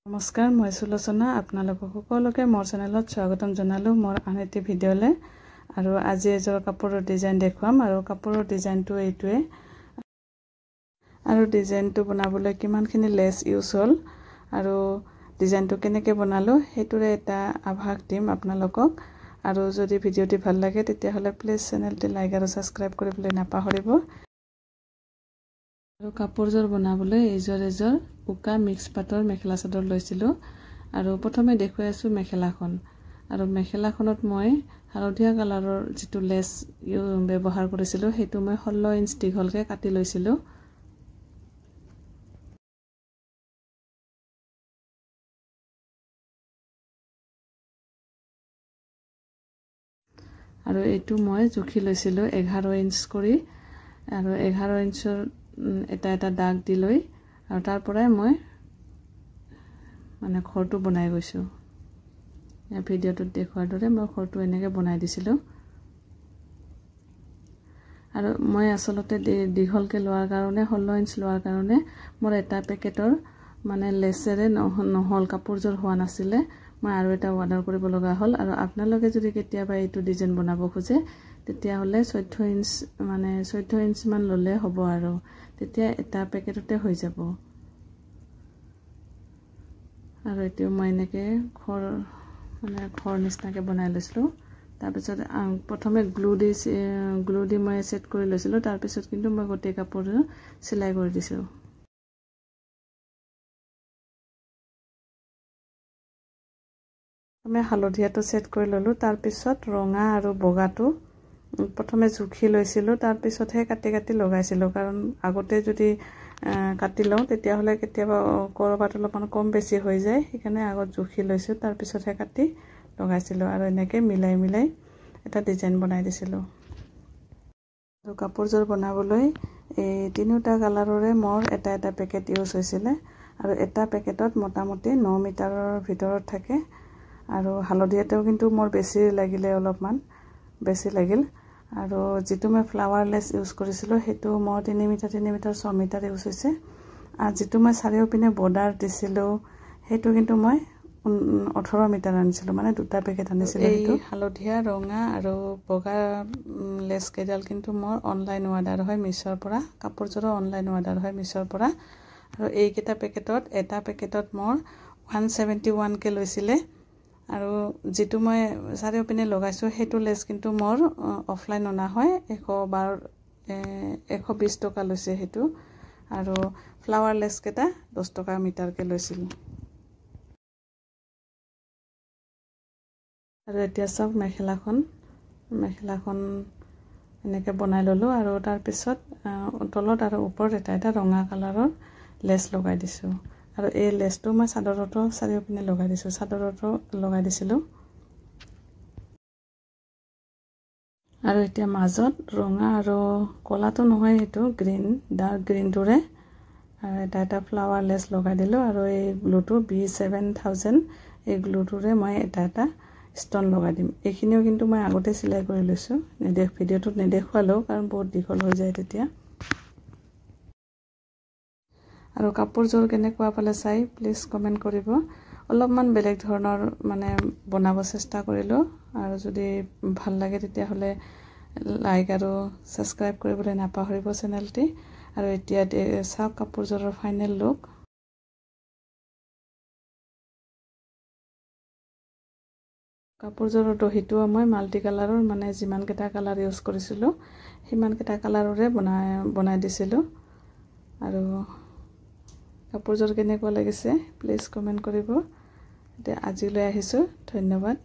নমস্কাৰ, মই সুলোচনা। আপোনালোকক সকলোকে মোৰ চেনেলত স্বাগতম জনালোঁ মোৰ আন এটি ভিডিঅ'লৈ। আৰু আজি এযোৰ কাপোৰৰ ডিজাইন দেখুৱাম আৰু কাপোৰৰ ডিজাইনটো এইটোৱে। আৰু ডিজাইনটো বনাবলৈ কিমানখিনি লেছ ইউজ হ'ল আৰু ডিজাইনটো কেনেকৈ বনালোঁ সেইটোৰে এটা আভাস দিম আপোনালোকক। আৰু যদি ভিডিঅ'টি ভাল লাগে তেতিয়াহ'লে প্লিজ চেনেলটি লাইক আৰু ছাবস্ক্ৰাইব কৰিবলৈ নাপাহৰিব। আৰু কাপোৰযোৰ বনাবলৈ এযোৰ উকা মিক্স পাটৰ মেখেলা চাদৰ লৈছিলোঁ। আৰু প্ৰথমে দেখুৱাই আছোঁ মেখেলাখন। আৰু মেখেলাখনত মই হালধীয়া কালাৰৰ যিটো লেছ ব্যৱহাৰ কৰিছিলোঁ সেইটো মই 16 ইঞ্চ দীঘলকৈ কাটি লৈছিলোঁ। আৰু এইটো মই জুখি লৈছিলোঁ 11 ইঞ্চ কৰি। আৰু 11 ইঞ্চৰ এটা দাগ দি লৈ আৰু তাৰ পৰাই মই ঘৰটো বনাই গৈছোঁ। ভিডিঅ'টোত দেখুৱাৰ দৰে মই ঘৰটো এনেকৈ বনাই দিছিলোঁ। আৰু মই আচলতে দীঘলকৈ লোৱাৰ কাৰণে 16 ইঞ্চ লোৱাৰ কাৰণে মোৰ এটা পেকেটৰ লেছেৰে নহ'ল, কাপোৰযোৰ হোৱা নাছিলে। মই আৰু এটা অৰ্ডাৰ কৰিব লগা হ'ল। আৰু আপোনালোকে যদি কেতিয়াবা এইটো ডিজাইন বনাব খোজে তেতিয়াহ'লে 14 ইঞ্চমান ল'লে হ'ব। আৰু তেতিয়া এটা পেকেটতে হৈ যাব। আৰু এইটো মই এনেকৈ ঘৰ নিচিনাকৈ বনাই লৈছিলোঁ। তাৰপিছত প্ৰথমে গ্লু দি মই ছেট কৰি লৈছিলোঁ। তাৰপিছত কিন্তু মই গোটেই কাপোৰটো চিলাই কৰি দিছোঁ। মই হালধীয়াটো ছেট কৰি ল'লোঁ। তাৰপিছত ৰঙা আৰু বগাটো প্ৰথমে জুখি লৈছিলোঁ, তাৰপিছতহে কাটি লগাইছিলোঁ। কাৰণ আগতে যদি কাটি লওঁ তেতিয়াহ'লে কেতিয়াবা ক'ৰবাত অলপমান কম বেছি হৈ যায়। সেইকাৰণে আগত জুখি লৈছোঁ, তাৰপিছতহে কাটি লগাইছিলোঁ। আৰু এনেকৈ মিলাই এটা ডিজাইন বনাই দিছিলোঁ। আৰু কাপোৰযোৰ বনাবলৈ এই তিনিওটা কালাৰৰে মোৰ এটা পেকেট ইউজ হৈছিলে। আৰু এটা পেকেটত মোটামুটি 9 মিটাৰৰ ভিতৰত থাকে। আৰু হালধীয়াতেও কিন্তু মোৰ অলপমান বেছি লাগিল। আৰু যিটো মই ফ্লাৱাৰ লেছ ইউজ কৰিছিলোঁ সেইটো মোৰ 3 মিটাৰ 6 মিটাৰ ইউজ হৈছে। আৰু যিটো মই চাৰিওপিনে বৰ্ডাৰ দিছিলোঁ সেইটো কিন্তু মই 18 মিটাৰ আনিছিলোঁ, দুটা পেকেট আনিছিলোঁ। এই হালধীয়া, ৰঙা আৰু বগা লেছ কেইডাল কিন্তু মোৰ অনলাইন অৰ্ডাৰ হয় মিছ'ৰ পৰা। কাপোৰযোৰো অনলাইন অৰ্ডাৰ হয় মিছ'ৰ পৰা। আৰু এইকেইটা পেকেটত এটা পেকেটত মোৰ 171কৈ লৈছিলে। আৰু যিটো মই চাৰিওপিনে লগাইছোঁ সেইটো লেছ কিন্তু মোৰ অফলাইন অনা হয়। 120 টকা লৈছে সেইটো। আৰু ফ্লাৱাৰ লেছকেইটা 10 টকা মিটাৰকৈ লৈছিল। আৰু এতিয়া চাওক মেখেলাখন এনেকৈ বনাই ল'লোঁ। আৰু তাৰপিছত তলত আৰু ওপৰত এটা ৰঙা কালাৰৰ লেছ লগাই দিছোঁ। আৰু এই লেছটো মই চাদৰতো চাৰিওপিনে লগাই দিছোঁ, চাদৰতো লগাই দিছিলোঁ। আৰু এতিয়া মাজত ৰঙা আৰু ক'লাটো নহয়, সেইটো গ্ৰীণ, ডাৰ্ক গ্ৰীণটোৰে আৰু এটা ফ্লাৱাৰ লেছ লগাই দিলোঁ। আৰু এই গ্লুটো B7000 এই গ্লুটোৰে মই এটা ষ্টন লগাই দিম। এইখিনিও কিন্তু মই আগতে চিলাই কৰি লৈছোঁ, ভিডিঅ'টোত নেদেখুৱালেও, কাৰণ বহুত দীঘল হৈ যায় তেতিয়া। আৰু কাপোৰযোৰ কেনেকুৱা পালে চাই প্লিজ কমেণ্ট কৰিব। অলপমান বেলেগ ধৰণৰ বনাব চেষ্টা কৰিলোঁ। আৰু যদি ভাল লাগে তেতিয়াহ'লে লাইক আৰু ছাবস্ক্ৰাইব কৰিবলৈ নাপাহৰিব চেনেলটি। আৰু এতিয়া চাওক কাপোৰযোৰৰ ফাইনেল লুক। কাপোৰযোৰৰ দহিটোও মই মাল্টি কালাৰৰ যিমানকেইটা কালাৰ ইউজ কৰিছিলোঁ সিমানকেইটা কালাৰৰে বনাই দিছিলোঁ। আৰু কাপোৰযোৰ কেনেকুৱা লাগিছে প্লিজ কমেণ্ট কৰিব। এতিয়া আজিলৈ আহিছোঁ, ধন্যবাদ।